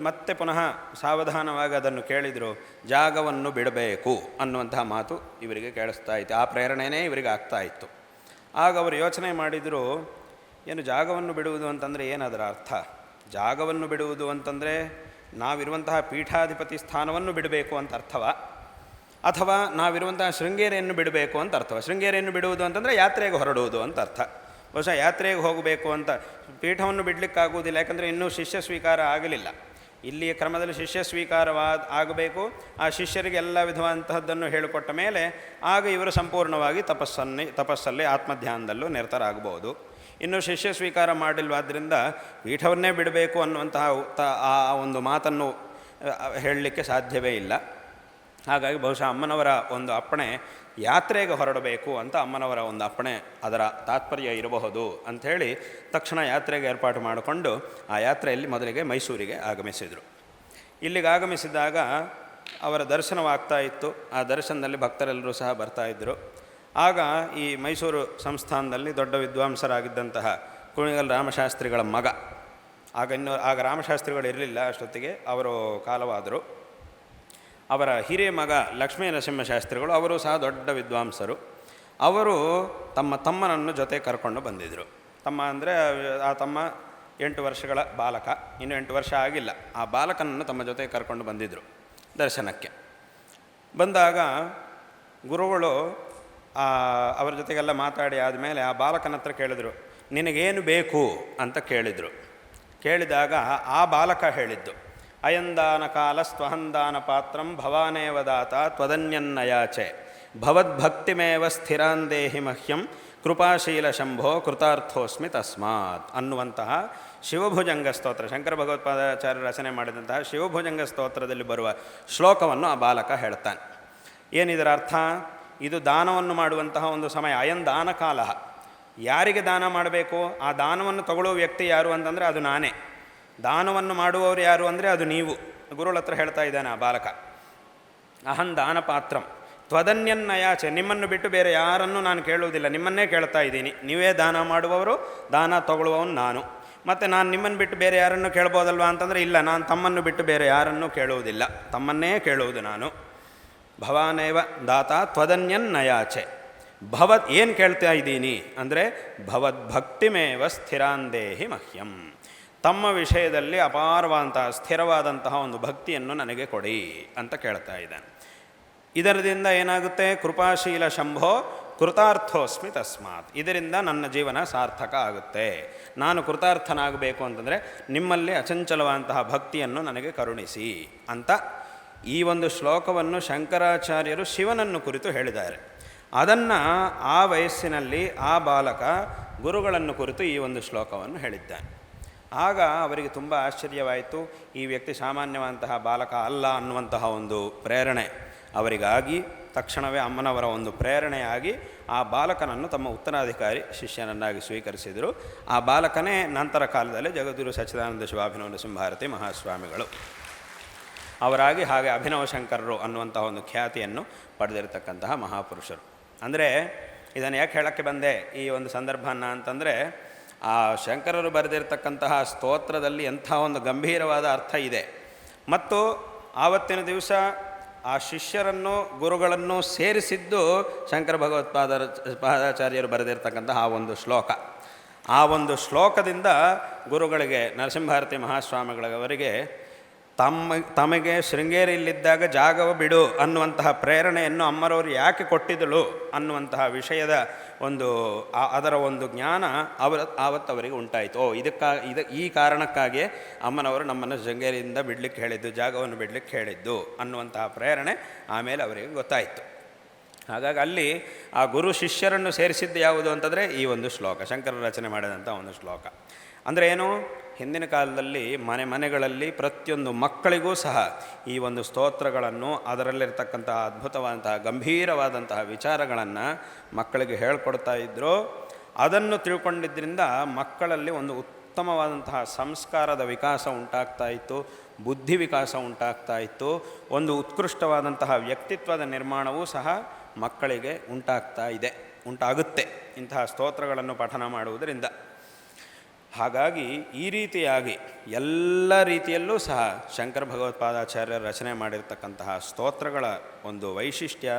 ಮತ್ತೆ ಪುನಃ ಸಾವಧಾನವಾಗಿ ಅದನ್ನು ಕೇಳಿದರು. ಜಾಗವನ್ನು ಬಿಡಬೇಕು ಅನ್ನುವಂತಹ ಮಾತು ಇವರಿಗೆ ಕೇಳಿಸ್ತಾ ಇತ್ತು. ಆ ಪ್ರೇರಣೆಯೇ ಇವರಿಗೆ ಆಗ್ತಾ ಇತ್ತು. ಆಗ ಅವರು ಯೋಚನೆ ಮಾಡಿದರು, ಏನು ಜಾಗವನ್ನು ಬಿಡುವುದು ಅಂತಂದರೆ ಏನದರ ಅರ್ಥ? ಜಾಗವನ್ನು ಬಿಡುವುದು ಅಂತಂದರೆ ನಾವಿರುವಂತಹ ಪೀಠಾಧಿಪತಿ ಸ್ಥಾನವನ್ನು ಬಿಡಬೇಕು ಅಂತ ಅರ್ಥವಾ, ಅಥವಾ ನಾವಿರುವಂತಹ ಶೃಂಗೇರಿಯನ್ನು ಬಿಡಬೇಕು ಅಂತ ಅರ್ಥವ? ಶೃಂಗೇರಿಯನ್ನು ಬಿಡುವುದು ಅಂತಂದರೆ ಯಾತ್ರೆಗೆ ಹೊರಡುವುದು ಅಂತ ಅರ್ಥ. ಬಹುಶಃ ಯಾತ್ರೆಗೆ ಹೋಗಬೇಕು ಅಂತ, ಪೀಠವನ್ನು ಬಿಡಲಿಕ್ಕಾಗುವುದಿಲ್ಲ, ಯಾಕಂದರೆ ಇನ್ನೂ ಶಿಷ್ಯ ಸ್ವೀಕಾರ ಆಗಲಿಲ್ಲ. ಇಲ್ಲಿಯ ಕ್ರಮದಲ್ಲಿ ಶಿಷ್ಯ ಆಗಬೇಕು. ಆ ಶಿಷ್ಯರಿಗೆ ಎಲ್ಲ ವಿಧವಾದಂತಹದ್ದನ್ನು ಹೇಳಿಕೊಟ್ಟ ಮೇಲೆ ಆಗ ಇವರು ಸಂಪೂರ್ಣವಾಗಿ ತಪಸ್ಸಲ್ಲಿ ಆತ್ಮಧ್ಯಾನದಲ್ಲೂ ನಿರತರಾಗಬಹುದು. ಇನ್ನು ಶಿಷ್ಯ ಸ್ವೀಕಾರ ಮಾಡಿಲ್ವಾದ್ದರಿಂದ ಪೀಠವನ್ನೇ ಬಿಡಬೇಕು ಅನ್ನುವಂತಹ ಆ ಒಂದು ಮಾತನ್ನು ಹೇಳಲಿಕ್ಕೆ ಸಾಧ್ಯವೇ ಇಲ್ಲ. ಹಾಗಾಗಿ ಬಹುಶಃ ಅಮ್ಮನವರ ಒಂದು ಅಪ್ಪಣೆ ಯಾತ್ರೆಗೆ ಹೊರಡಬೇಕು ಅಂತ ಅಮ್ಮನವರ ಒಂದು ಅಪ್ಪಣೆ, ಅದರ ತಾತ್ಪರ್ಯ ಇರಬಹುದು ಅಂಥೇಳಿ ತಕ್ಷಣ ಯಾತ್ರೆಗೆ ಏರ್ಪಾಟು ಮಾಡಿಕೊಂಡು ಆ ಯಾತ್ರೆಯಲ್ಲಿ ಮೊದಲಿಗೆ ಮೈಸೂರಿಗೆ ಆಗಮಿಸಿದರು. ಇಲ್ಲಿಗೆ ಆಗಮಿಸಿದಾಗ ಅವರ ದರ್ಶನವಾಗ್ತಾ ಇತ್ತು. ಆ ದರ್ಶನದಲ್ಲಿ ಭಕ್ತರೆಲ್ಲರೂ ಸಹ ಬರ್ತಾಯಿದ್ದರು. ಆಗ ಈ ಮೈಸೂರು ಸಂಸ್ಥಾನದಲ್ಲಿ ದೊಡ್ಡ ವಿದ್ವಾಂಸರಾಗಿದ್ದಂತಹ ಕುಣಿಗಲ್ ರಾಮಶಾಸ್ತ್ರಿಗಳ ಮಗ, ಆಗ ರಾಮಶಾಸ್ತ್ರಿಗಳು ಇರಲಿಲ್ಲ ಅಷ್ಟೊತ್ತಿಗೆ, ಅವರು ಕಾಲವಾದರು. ಅವರ ಹಿರಿಯ ಮಗ ಲಕ್ಷ್ಮೀ ನರಸಿಂಹಶಾಸ್ತ್ರಿಗಳು, ಅವರು ಸಹ ದೊಡ್ಡ ವಿದ್ವಾಂಸರು. ಅವರು ತಮ್ಮ ತಮ್ಮನನ್ನು ಜೊತೆ ಕರ್ಕೊಂಡು ಬಂದಿದ್ದರು. ತಮ್ಮ ಅಂದರೆ ಆ ತಮ್ಮ 8 ವರ್ಷಗಳ ಬಾಲಕ, ಇನ್ನೂ 8 ವರ್ಷ ಆಗಿಲ್ಲ. ಆ ಬಾಲಕನನ್ನು ತಮ್ಮ ಜೊತೆ ಕರ್ಕೊಂಡು ಬಂದಿದ್ದರು ದರ್ಶನಕ್ಕೆ. ಬಂದಾಗ ಗುರುಗಳು ಅವರ ಜೊತೆಗೆಲ್ಲ ಮಾತಾಡಿ ಆದಮೇಲೆ ಆ ಬಾಲಕನ ಹತ್ರ ಕೇಳಿದರು, ನಿನಗೇನು ಬೇಕು ಅಂತ ಕೇಳಿದರು. ಕೇಳಿದಾಗ ಆ ಬಾಲಕ ಹೇಳಿದ್ದು, ಅಯಂದಾನ ಕಾಲ ಸ್ವಹಂದಾನ ಪಾತ್ರಂ ಭವಾನೇವದಾತ ತ್ವದನ್ಯನ್ನಯಾಚೆ ಭವದ್ಭಕ್ತಿಮೇವ ಸ್ಥಿರಾಂದೇಹಿ ಮಹ್ಯಂ ಕೃಪಾಶೀಲ ಶಂಭೋ ಕೃತಾರ್ಥೋಸ್ಮಿ ತಸ್ಮಾತ್ ಅನ್ನುವಂತಹ ಶಿವಭುಜಂಗ ಸ್ತೋತ್ರ, ಶಂಕರ ಭಗವತ್ಪಾದಾಚಾರ್ಯ ರಚನೆ ಮಾಡಿದಂತಹ ಶಿವಭುಜಂಗ ಸ್ತೋತ್ರದಲ್ಲಿ ಬರುವ ಶ್ಲೋಕವನ್ನು ಆ ಬಾಲಕ ಹೇಳ್ತಾನೆ. ಏನಿದರ ಅರ್ಥ? ಇದು ದಾನವನ್ನು ಮಾಡುವಂತಹ ಒಂದು ಸಮಯ. ಅಯಂ ದಾನ ಕಾಲ. ಯಾರಿಗೆ ದಾನ ಮಾಡಬೇಕು? ಆ ದಾನವನ್ನು ತಗೊಳ್ಳೋ ವ್ಯಕ್ತಿ ಯಾರು ಅಂತಂದರೆ ಅದು ನಾನೇ. ದಾನವನ್ನು ಮಾಡುವವರು ಯಾರು ಅಂದರೆ ಅದು ನೀವು. ಗುರುಗಳ ಹತ್ರ ಹೇಳ್ತಾ ಇದ್ದಾನೆ ಆ ಬಾಲಕ. ಅಹಂ ದಾನ ಪಾತ್ರಂ ತ್ವದನ್ಯನ್ನಯಾಚೆ, ನಿಮ್ಮನ್ನು ಬಿಟ್ಟು ಬೇರೆ ಯಾರನ್ನು ನಾನು ಕೇಳುವುದಿಲ್ಲ, ನಿಮ್ಮನ್ನೇ ಕೇಳ್ತಾ ಇದ್ದೀನಿ. ನೀವೇ ದಾನ ಮಾಡುವವರು, ದಾನ ತಗೊಳ್ಳುವವನು ನಾನು. ಮತ್ತು ನಾನು ನಿಮ್ಮನ್ನು ಬಿಟ್ಟು ಬೇರೆ ಯಾರನ್ನು ಕೇಳ್ಬೋದಲ್ವಾ ಅಂತಂದರೆ ಇಲ್ಲ, ನಾನು ತಮ್ಮನ್ನು ಬಿಟ್ಟು ಬೇರೆ ಯಾರನ್ನೂ ಕೇಳುವುದಿಲ್ಲ, ತಮ್ಮನ್ನೇ ಕೇಳುವುದು ನಾನು. ಭವಾನೇವ ದಾತ ತ್ವದನ್ಯನ್ನಯಾಚೆ. ಭವದ್ ಏನು ಕೇಳ್ತಾ ಇದ್ದೀನಿ ಅಂದರೆ ಭವದ್ಭಕ್ತಿಮೇವ ಸ್ಥಿರಾಂದೇಹಿ ಮಹ್ಯಂ, ತಮ್ಮ ವಿಷಯದಲ್ಲಿ ಅಪಾರವಾದಂತಹ ಸ್ಥಿರವಾದಂತಹ ಒಂದು ಭಕ್ತಿಯನ್ನು ನನಗೆ ಕೊಡಿ ಅಂತ ಕೇಳ್ತಾ ಇದ್ದಾನೆ. ಇದರಿಂದ ಏನಾಗುತ್ತೆ? ಕೃಪಾಶೀಲ ಶಂಭೋ ಕೃತಾರ್ಥೋಸ್ಮಿ ತಸ್ಮಾತ್, ಇದರಿಂದ ನನ್ನ ಜೀವನ ಸಾರ್ಥಕ ಆಗುತ್ತೆ. ನಾನು ಕೃತಾರ್ಥನಾಗಬೇಕು ಅಂತಂದರೆ ನಿಮ್ಮಲ್ಲಿ ಅಚಂಚಲವಾದಂತಹ ಭಕ್ತಿಯನ್ನು ನನಗೆ ಕರುಣಿಸಿ ಅಂತ ಈ ಒಂದು ಶ್ಲೋಕವನ್ನು ಶಂಕರಾಚಾರ್ಯರು ಶಿವನನ್ನು ಕುರಿತು ಹೇಳಿದ್ದಾರೆ. ಅದನ್ನು ಆ ವಯಸ್ಸಿನಲ್ಲಿ ಆ ಬಾಲಕ ಗುರುಗಳನ್ನು ಕುರಿತು ಈ ಒಂದು ಶ್ಲೋಕವನ್ನು ಹೇಳಿದ್ದಾನೆ. ಆಗ ಅವರಿಗೆ ತುಂಬ ಆಶ್ಚರ್ಯವಾಯಿತು. ಈ ವ್ಯಕ್ತಿ ಸಾಮಾನ್ಯವಂತಹ ಬಾಲಕ ಅಲ್ಲ ಅನ್ನುವಂತಹ ಒಂದು ಪ್ರೇರಣೆ ಅವರಿಗಾಗಿ ತಕ್ಷಣವೇ ಅಮ್ಮನವರ ಒಂದು ಪ್ರೇರಣೆಯಾಗಿ ಆ ಬಾಲಕನನ್ನು ತಮ್ಮ ಉತ್ತರಾಧಿಕಾರಿ ಶಿಷ್ಯನನ್ನಾಗಿ ಸ್ವೀಕರಿಸಿದರು. ಆ ಬಾಲಕನೇ ನಂತರ ಕಾಲದಲ್ಲಿ ಜಗದ್ಗುರು ಸಚ್ಚಿದಾನಂದ ಶಿವಾಭಿನವ ನರಸಿಂಹಭಾರತಿ ಮಹಾಸ್ವಾಮಿಗಳು ಅವರಾಗಿ ಹಾಗೆ ಅಭಿನವ ಶಂಕರರು ಅನ್ನುವಂತಹ ಒಂದು ಖ್ಯಾತಿಯನ್ನು ಪಡೆದಿರತಕ್ಕಂತಹ ಮಹಾಪುರುಷರು. ಅಂದರೆ ಇದನ್ನು ಯಾಕೆ ಹೇಳೋಕ್ಕೆ ಬಂದೆ ಈ ಒಂದು ಸಂದರ್ಭನ ಅಂತಂದರೆ, ಆ ಶಂಕರರು ಬರೆದಿರತಕ್ಕಂತಹ ಸ್ತೋತ್ರದಲ್ಲಿ ಎಂಥ ಒಂದು ಗಂಭೀರವಾದ ಅರ್ಥ ಇದೆ. ಮತ್ತು ಆವತ್ತಿನ ದಿವಸ ಆ ಶಿಷ್ಯರನ್ನು ಗುರುಗಳನ್ನು ಸೇರಿಸಿದ್ದು ಶಂಕರ ಭಗವತ್ಪಾದಾಚಾರ್ಯರು ಬರೆದಿರ್ತಕ್ಕಂತಹ ಆ ಒಂದು ಶ್ಲೋಕ. ಆ ಒಂದು ಶ್ಲೋಕದಿಂದ ಗುರುಗಳಿಗೆ ನರಸಿಂಹಭಾರತಿ ಮಹಾಸ್ವಾಮಿಗಳವರಿಗೆ ತಮಗೆ ಶೃಂಗೇರಿಯಲ್ಲಿದ್ದಾಗ ಜಾಗವ ಬಿಡು ಅನ್ನುವಂತಹ ಪ್ರೇರಣೆಯನ್ನು ಅಮ್ಮರವರು ಯಾಕೆ ಕೊಟ್ಟಿದ್ದಳು ಅನ್ನುವಂತಹ ವಿಷಯದ ಒಂದು ಅದರ ಒಂದು ಜ್ಞಾನ ಆವತ್ತವರಿಗೆ ಉಂಟಾಯಿತು. ಈ ಕಾರಣಕ್ಕಾಗಿಯೇ ಅಮ್ಮನವರು ನಮ್ಮನ್ನು ಶೃಂಗೇರಿಯಿಂದ ಬಿಡಲಿಕ್ಕೆ ಹೇಳಿದ್ದು, ಜಾಗವನ್ನು ಬಿಡಲಿಕ್ಕೆ ಹೇಳಿದ್ದು ಅನ್ನುವಂತಹ ಪ್ರೇರಣೆ ಆಮೇಲೆ ಅವರಿಗೆ ಗೊತ್ತಾಯಿತು. ಹಾಗಾಗಿ ಅಲ್ಲಿ ಆ ಗುರು ಶಿಷ್ಯರನ್ನು ಸೇರಿಸಿದ್ದು ಯಾವುದು ಅಂತಂದರೆ ಈ ಒಂದು ಶ್ಲೋಕ, ಶಂಕರರು ರಚನೆ ಮಾಡಿದಂಥ ಒಂದು ಶ್ಲೋಕ. ಅಂದರೆ ಏನು? ಹಿಂದಿನ ಕಾಲದಲ್ಲಿ ಮನೆಗಳಲ್ಲಿ ಪ್ರತಿಯೊಂದು ಮಕ್ಕಳಿಗೂ ಸಹ ಈ ಒಂದು ಸ್ತೋತ್ರಗಳನ್ನು, ಅದರಲ್ಲಿರ್ತಕ್ಕಂತಹ ಅದ್ಭುತವಾದಂತಹ ಗಂಭೀರವಾದಂತಹ ವಿಚಾರಗಳನ್ನು ಮಕ್ಕಳಿಗೆ ಹೇಳ್ಕೊಡ್ತಾ ಇದ್ದರು. ಅದನ್ನು ತಿಳ್ಕೊಂಡಿದ್ದರಿಂದ ಮಕ್ಕಳಲ್ಲಿ ಒಂದು ಉತ್ತಮವಾದಂತಹ ಸಂಸ್ಕಾರದ ವಿಕಾಸ ಉಂಟಾಗ್ತಾ ಇತ್ತು, ಬುದ್ಧಿ ವಿಕಾಸ ಉಂಟಾಗ್ತಾ ಇತ್ತು, ಒಂದು ಉತ್ಕೃಷ್ಟವಾದಂತಹ ವ್ಯಕ್ತಿತ್ವದ ನಿರ್ಮಾಣವೂ ಸಹ ಮಕ್ಕಳಿಗೆ ಉಂಟಾಗುತ್ತೆ ಇಂತಹ ಸ್ತೋತ್ರಗಳನ್ನು ಪಠನ ಮಾಡುವುದರಿಂದ. ಹಾಗಾಗಿ ಈ ರೀತಿಯಾಗಿ ಎಲ್ಲ ರೀತಿಯಲ್ಲೂ ಸಹ ಶಂಕರ ಭಗವತ್ಪಾದಾಚಾರ್ಯರು ರಚನೆ ಮಾಡಿರ್ತಕ್ಕಂತಹ ಸ್ತೋತ್ರಗಳ ಒಂದು ವೈಶಿಷ್ಟ್ಯ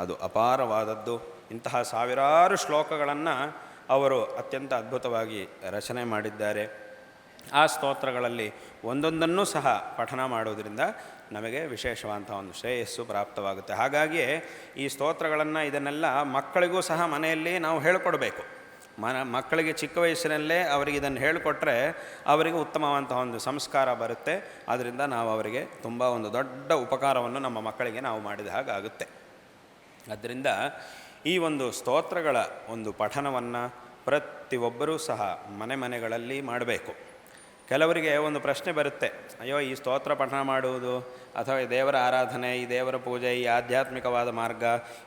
ಅದು ಅಪಾರವಾದದ್ದು. ಇಂತಹ ಸಾವಿರಾರು ಶ್ಲೋಕಗಳನ್ನು ಅವರು ಅತ್ಯಂತ ಅದ್ಭುತವಾಗಿ ರಚನೆ ಮಾಡಿದ್ದಾರೆ. ಆ ಸ್ತೋತ್ರಗಳಲ್ಲಿ ಒಂದೊಂದನ್ನೂ ಸಹ ಪಠನ ಮಾಡೋದರಿಂದ ನಮಗೆ ವಿಶೇಷವಾದಂಥ ಒಂದು ಶ್ರೇಯಸ್ಸು ಪ್ರಾಪ್ತವಾಗುತ್ತೆ. ಹಾಗಾಗಿಯೇ ಈ ಸ್ತೋತ್ರಗಳನ್ನು ಇದನ್ನೆಲ್ಲ ಮಕ್ಕಳಿಗೂ ಸಹ ಮನೆಯಲ್ಲಿ ನಾವು ಹೇಳಿಕೊಡ್ಬೇಕು. ಮಕ್ಕಳಿಗೆ ಚಿಕ್ಕ ವಯಸ್ಸಿನಲ್ಲೇ ಅವರಿಗೆ ಇದನ್ನು ಹೇಳಿಕೊಟ್ರೆ ಅವರಿಗೆ ಉತ್ತಮವಾದಂಥ ಒಂದು ಸಂಸ್ಕಾರ ಬರುತ್ತೆ. ಆದ್ದರಿಂದ ನಾವು ಅವರಿಗೆ ತುಂಬ ಒಂದು ದೊಡ್ಡ ಉಪಕಾರವನ್ನು ನಮ್ಮ ಮಕ್ಕಳಿಗೆ ನಾವು ಮಾಡಿದ ಹಾಗಾಗುತ್ತೆ. ಆದ್ದರಿಂದ ಈ ಒಂದು ಸ್ತೋತ್ರಗಳ ಒಂದು ಪಠನವನ್ನು ಪ್ರತಿಯೊಬ್ಬರೂ ಸಹ ಮನೆಗಳಲ್ಲಿ ಮಾಡಬೇಕು. ಕೆಲವರಿಗೆ ಒಂದು ಪ್ರಶ್ನೆ ಬರುತ್ತೆ, ಅಯ್ಯೋ ಈ ಸ್ತೋತ್ರ ಪಠಣ ಮಾಡುವುದು ಅಥವಾ ಈ ದೇವರ ಆರಾಧನೆ, ಈ ದೇವರ ಪೂಜೆ, ಈ ಆಧ್ಯಾತ್ಮಿಕವಾದ ಮಾರ್ಗ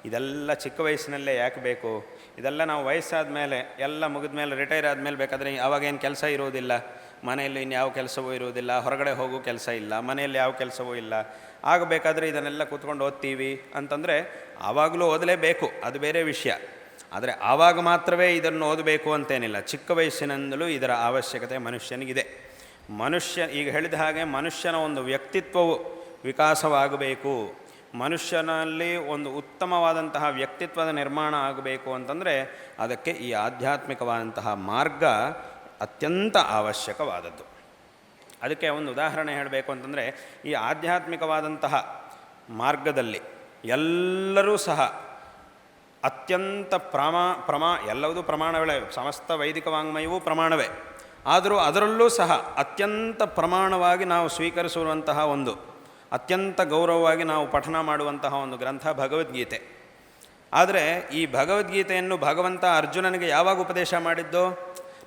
ಇದೆಲ್ಲ ಚಿಕ್ಕ ವಯಸ್ಸಿನಲ್ಲೇ ಯಾಕೆ ಬೇಕು? ಇದೆಲ್ಲ ನಾವು ವಯಸ್ಸಾದ ಮೇಲೆ ಎಲ್ಲ ಮುಗಿದ ಮೇಲೆ ರಿಟೈರ್ ಆದಮೇಲೆ ಬೇಕಾದರೆ ಅವಾಗೇನು ಕೆಲಸ ಇರುವುದಿಲ್ಲ, ಮನೆಯಲ್ಲಿ ಇನ್ಯಾವ ಕೆಲಸವೂ ಇರುವುದಿಲ್ಲ, ಹೊರಗಡೆ ಹೋಗೋ ಕೆಲಸ ಇಲ್ಲ, ಮನೆಯಲ್ಲಿ ಯಾವ ಕೆಲಸವೂ ಇಲ್ಲ, ಆಗಬೇಕಾದ್ರೆ ಇದನ್ನೆಲ್ಲ ಕೂತ್ಕೊಂಡು ಓದ್ತೀವಿ ಅಂತಂದರೆ ಆವಾಗಲೂ ಓದಲೇಬೇಕು, ಅದು ಬೇರೆ ವಿಷಯ. ಆದರೆ ಆವಾಗ ಮಾತ್ರವೇ ಇದನ್ನು ಓದಬೇಕು ಅಂತೇನಿಲ್ಲ. ಚಿಕ್ಕ ವಯಸ್ಸಿನಿಂದಲೂ ಇದರ ಅವಶ್ಯಕತೆ ಮನುಷ್ಯನಿಗಿದೆ. ಈಗ ಹೇಳಿದ ಹಾಗೆ ಮನುಷ್ಯನ ಒಂದು ವ್ಯಕ್ತಿತ್ವವು ವಿಕಾಸವಾಗಬೇಕು, ಮನುಷ್ಯನಲ್ಲಿ ಒಂದು ಉತ್ತಮವಾದಂತಹ ವ್ಯಕ್ತಿತ್ವದ ನಿರ್ಮಾಣ ಆಗಬೇಕು ಅಂತಂದರೆ ಅದಕ್ಕೆ ಈ ಆಧ್ಯಾತ್ಮಿಕವಾದಂತಹ ಮಾರ್ಗ ಅತ್ಯಂತ ಅವಶ್ಯಕವಾದದ್ದು. ಅದಕ್ಕೆ ಒಂದು ಉದಾಹರಣೆ ಹೇಳಬೇಕು ಅಂತಂದರೆ, ಈ ಆಧ್ಯಾತ್ಮಿಕವಾದಂತಹ ಮಾರ್ಗದಲ್ಲಿ ಎಲ್ಲರೂ ಸಹ ಅತ್ಯಂತ ಎಲ್ಲವೂ ಪ್ರಮಾಣಗಳೇ, ಸಮಸ್ತ ವೈದಿಕ ವಾಂಗ್ಮಯವೂ ಪ್ರಮಾಣವೇ. ಆದರೂ ಅದರಲ್ಲೂ ಸಹ ಅತ್ಯಂತ ಪ್ರಮಾಣವಾಗಿ ನಾವು ಸ್ವೀಕರಿಸುವಂತಹ ಒಂದು ಅತ್ಯಂತ ಗೌರವವಾಗಿ ನಾವು ಪಠನ ಮಾಡುವಂತಹ ಒಂದು ಗ್ರಂಥ ಭಗವದ್ಗೀತೆ. ಆದರೆ ಈ ಭಗವದ್ಗೀತೆಯನ್ನು ಭಗವಂತ ಅರ್ಜುನನಿಗೆ ಯಾವಾಗ ಉಪದೇಶ ಮಾಡಿದ್ದು?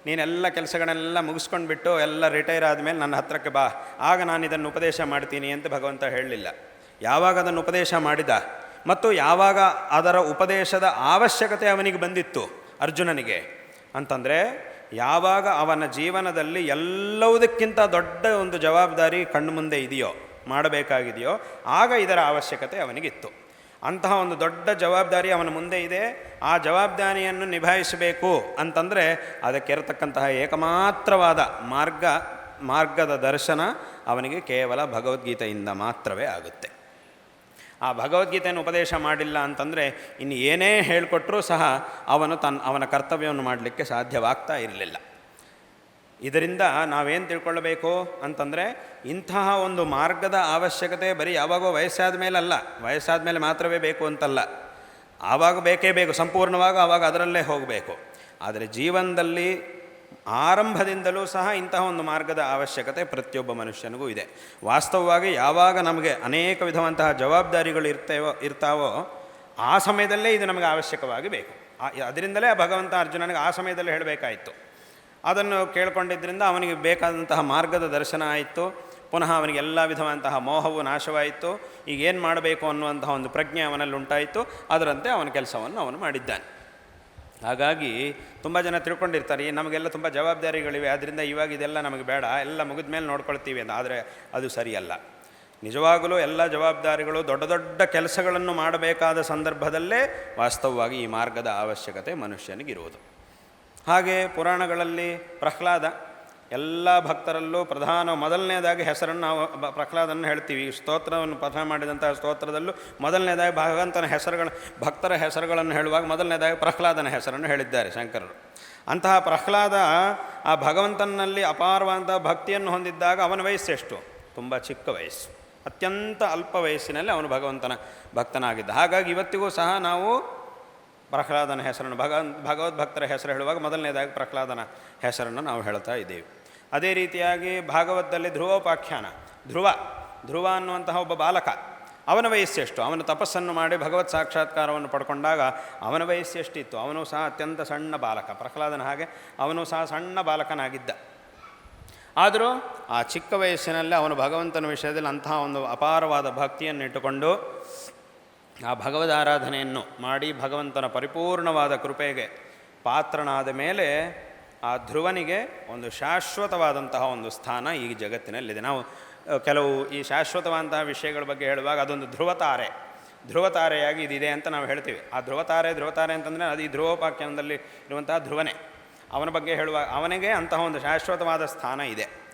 ನೀನೆಲ್ಲ ಕೆಲಸಗಳನ್ನೆಲ್ಲ ಮುಗಿಸ್ಕೊಂಡು ಬಿಟ್ಟು ಎಲ್ಲ ರಿಟೈರ್ ಆದಮೇಲೆ ನನ್ನ ಹತ್ರಕ್ಕೆ ಬಾ, ಆಗ ನಾನು ಇದನ್ನು ಉಪದೇಶ ಮಾಡ್ತೀನಿ ಅಂತ ಭಗವಂತ ಹೇಳಲಿಲ್ಲ. ಯಾವಾಗ ಅದನ್ನು ಉಪದೇಶ ಮಾಡಿದ ಮತ್ತು ಯಾವಾಗ ಅದರ ಉಪದೇಶದ ಅವಶ್ಯಕತೆ ಅವನಿಗೆ ಬಂದಿತ್ತು ಅರ್ಜುನನಿಗೆ ಅಂತಂದರೆ, ಯಾವಾಗ ಅವನ ಜೀವನದಲ್ಲಿ ಎಲ್ಲವುದಕ್ಕಿಂತ ದೊಡ್ಡ ಒಂದು ಜವಾಬ್ದಾರಿ ಕಣ್ಣು ಮುಂದೆ ಇದೆಯೋ, ಮಾಡಬೇಕಾಗಿದೆಯೋ, ಆಗ ಇದರ ಅವಶ್ಯಕತೆ ಅವನಿಗಿತ್ತು. ಅಂತಹ ಒಂದು ದೊಡ್ಡ ಜವಾಬ್ದಾರಿ ಅವನ ಮುಂದೆ ಇದೆ. ಆ ಜವಾಬ್ದಾರಿಯನ್ನು ನಿಭಾಯಿಸಬೇಕು ಅಂತಂದರೆ ಅದಕ್ಕಿರತಕ್ಕಂತಹ ಏಕಮಾತ್ರವಾದ ಮಾರ್ಗದ ದರ್ಶನ ಅವನಿಗೆ ಕೇವಲ ಭಗವದ್ಗೀತೆಯಿಂದ ಮಾತ್ರವೇ ಆಗುತ್ತೆ. ಆ ಭಗವದ್ಗೀತೆಯನ್ನು ಉಪದೇಶ ಮಾಡಿಲ್ಲ ಅಂತಂದರೆ ಇನ್ನು ಏನೇ ಹೇಳಿಕೊಟ್ರೂ ಸಹ ಅವನ ಕರ್ತವ್ಯವನ್ನು ಮಾಡಲಿಕ್ಕೆ ಸಾಧ್ಯವಾಗ್ತಾ ಇರಲಿಲ್ಲ. ಇದರಿಂದ ನಾವೇನು ತಿಳ್ಕೊಳ್ಳಬೇಕು ಅಂತಂದರೆ, ಇಂತಹ ಒಂದು ಮಾರ್ಗದ ಅವಶ್ಯಕತೆ ಬರೀ ಯಾವಾಗೋ ವಯಸ್ಸಾದ ಮೇಲಲ್ಲ, ವಯಸ್ಸಾದ ಮೇಲೆ ಮಾತ್ರವೇ ಬೇಕು ಅಂತಲ್ಲ, ಆವಾಗ ಬೇಕೇ ಬೇಕು, ಸಂಪೂರ್ಣವಾಗಿ ಆವಾಗ ಅದರಲ್ಲೇ ಹೋಗಬೇಕು. ಆದರೆ ಜೀವನದಲ್ಲಿ ಆರಂಭದಿಂದಲೂ ಸಹ ಇಂತಹ ಒಂದು ಮಾರ್ಗದ ಅವಶ್ಯಕತೆ ಪ್ರತಿಯೊಬ್ಬ ಮನುಷ್ಯನಿಗೂ ಇದೆ. ವಾಸ್ತವವಾಗಿ ಯಾವಾಗ ನಮಗೆ ಅನೇಕ ವಿಧವಂತಹ ಜವಾಬ್ದಾರಿಗಳು ಇರ್ತಾವೋ ಆ ಸಮಯದಲ್ಲೇ ಇದು ನಮಗೆ ಅವಶ್ಯಕವಾಗಿ ಬೇಕು. ಅದರಿಂದಲೇ ಭಗವಂತ ಅರ್ಜುನನಿಗೆ ಆ ಸಮಯದಲ್ಲೇ ಹೇಳಬೇಕಾಯಿತು. ಅದನ್ನು ಕೇಳ್ಕೊಂಡಿದ್ದರಿಂದ ಅವನಿಗೆ ಬೇಕಾದಂತಹ ಮಾರ್ಗದ ದರ್ಶನ ಆಯಿತು. ಪುನಃ ಅವನಿಗೆ ಎಲ್ಲ ವಿಧವಂತಹ ಮೋಹವು ನಾಶವಾಯಿತು. ಈಗ ಏನು ಮಾಡಬೇಕು ಅನ್ನುವಂತಹ ಒಂದು ಪ್ರಜ್ಞೆ ಅವನಲ್ಲಿ ಉಂಟಾಯಿತು. ಅದರಂತೆ ಅವನ ಕೆಲಸವನ್ನು ಅವನು ಮಾಡಿದ್ದಾನೆ. ಹಾಗಾಗಿ ತುಂಬ ಜನ ತಿಳ್ಕೊಂಡಿರ್ತಾರೆ, ನಮಗೆಲ್ಲ ತುಂಬ ಜವಾಬ್ದಾರಿಗಳಿವೆ, ಆದ್ದರಿಂದ ಇವಾಗ ಇದೆಲ್ಲ ನಮಗೆ ಬೇಡ, ಎಲ್ಲ ಮುಗಿದ ಮೇಲೆ ನೋಡ್ಕೊಳ್ತೀವಿ ಅಂತ. ಆದರೆ ಅದು ಸರಿಯಲ್ಲ. ನಿಜವಾಗಲೂ ಎಲ್ಲ ಜವಾಬ್ದಾರಿಗಳು, ದೊಡ್ಡ ದೊಡ್ಡ ಕೆಲಸಗಳನ್ನು ಮಾಡಬೇಕಾದ ಸಂದರ್ಭದಲ್ಲೇ ವಾಸ್ತವವಾಗಿ ಈ ಮಾರ್ಗದ ಅವಶ್ಯಕತೆ ಮನುಷ್ಯನಿಗಿರುವುದು. ಹಾಗೆ ಪುರಾಣಗಳಲ್ಲಿ ಪ್ರಹ್ಲಾದ ಎಲ್ಲ ಭಕ್ತರಲ್ಲೂ ಮೊದಲನೇದಾಗಿ ಹೆಸರನ್ನು ನಾವು ಪ್ರಹ್ಲಾದನ್ನು ಹೇಳ್ತೀವಿ. ಸ್ತೋತ್ರವನ್ನು ಪಠನ ಮಾಡಿದಂತಹ ಸ್ತೋತ್ರದಲ್ಲೂ ಮೊದಲನೇದಾಗಿ ಭಗವಂತನ ಭಕ್ತರ ಹೆಸರುಗಳನ್ನು ಹೇಳುವಾಗ ಮೊದಲನೇದಾಗಿ ಪ್ರಹ್ಲಾದನ ಹೆಸರನ್ನು ಹೇಳಿದ್ದಾರೆ ಶಂಕರರು. ಅಂತಹ ಪ್ರಹ್ಲಾದ ಆ ಭಗವಂತನಲ್ಲಿ ಅಪಾರವಾದಂಥ ಭಕ್ತಿಯನ್ನು ಹೊಂದಿದ್ದಾಗ ಅವನ ವಯಸ್ಸೆಷ್ಟು? ತುಂಬ ಚಿಕ್ಕ ವಯಸ್ಸು, ಅತ್ಯಂತ ಅಲ್ಪ ವಯಸ್ಸಿನಲ್ಲಿ ಅವನು ಭಗವಂತನ ಭಕ್ತನಾಗಿದ್ದ. ಹಾಗಾಗಿ ಇವತ್ತಿಗೂ ಸಹ ನಾವು ಪ್ರಹ್ಲಾದನ ಹೆಸರನ್ನು ಭಗವದ್ಭಕ್ತರ ಹೆಸರು ಹೇಳುವಾಗ ಮೊದಲನೇದಾಗಿ ಪ್ರಹ್ಲಾದನ ಹೆಸರನ್ನು ನಾವು ಹೇಳ್ತಾ ಇದ್ದೇವೆ. ಅದೇ ರೀತಿಯಾಗಿ ಭಾಗವತದಲ್ಲಿ ಧ್ರುವೋಪಾಖ್ಯಾನ, ಧ್ರುವ ಅನ್ನುವಂತಹ ಒಬ್ಬ ಬಾಲಕ, ಅವನ ವಯಸ್ಸೆಷ್ಟು? ಅವನು ತಪಸ್ಸನ್ನು ಮಾಡಿ ಭಗವತ್ ಸಾಕ್ಷಾತ್ಕಾರವನ್ನು ಪಡ್ಕೊಂಡಾಗ ಅವನ ವಯಸ್ಸೆಷ್ಟಿತ್ತು? ಅವನು ಸಹ ಅತ್ಯಂತ ಸಣ್ಣ ಬಾಲಕ, ಪ್ರಹ್ಲಾದನ ಹಾಗೆ ಅವನು ಸಹ ಸಣ್ಣ ಬಾಲಕನಾಗಿದ್ದ. ಆದರೂ ಆ ಚಿಕ್ಕ ವಯಸ್ಸಿನಲ್ಲಿ ಅವನು ಭಗವಂತನ ವಿಷಯದಲ್ಲಿ ಅಂತಹ ಒಂದು ಅಪಾರವಾದ ಭಕ್ತಿಯನ್ನು ಇಟ್ಟುಕೊಂಡು ಆ ಭಗವದ್ ಆರಾಧನೆಯನ್ನು ಮಾಡಿ ಭಗವಂತನ ಪರಿಪೂರ್ಣವಾದ ಕೃಪೆಗೆ ಪಾತ್ರನಾದ ಮೇಲೆ ಆ ಧ್ರುವನಿಗೆ ಒಂದು ಶಾಶ್ವತವಾದಂತಹ ಒಂದು ಸ್ಥಾನ ಈ ಜಗತ್ತಿನಲ್ಲಿದೆ. ನಾವು ಕೆಲವು ಈ ಶಾಶ್ವತವಾದಂತಹ ವಿಷಯಗಳ ಬಗ್ಗೆ ಹೇಳುವಾಗ ಅದೊಂದು ಧ್ರುವತಾರೆಯಾಗಿ ಇದಿದೆ ಅಂತ ನಾವು ಹೇಳ್ತೀವಿ. ಆ ಧ್ರುವತಾರೆ ಅಂತಂದರೆ ಅದು ಈ ಧ್ರುವೋಪಾಖ್ಯಾನದಲ್ಲಿ ಇರುವಂತಹ ಧ್ರುವನೇ. ಅವನ ಬಗ್ಗೆ ಹೇಳುವ ಅವನಿಗೆ ಅಂತಹ ಒಂದು ಶಾಶ್ವತವಾದ ಸ್ಥಾನ ಇದೆ.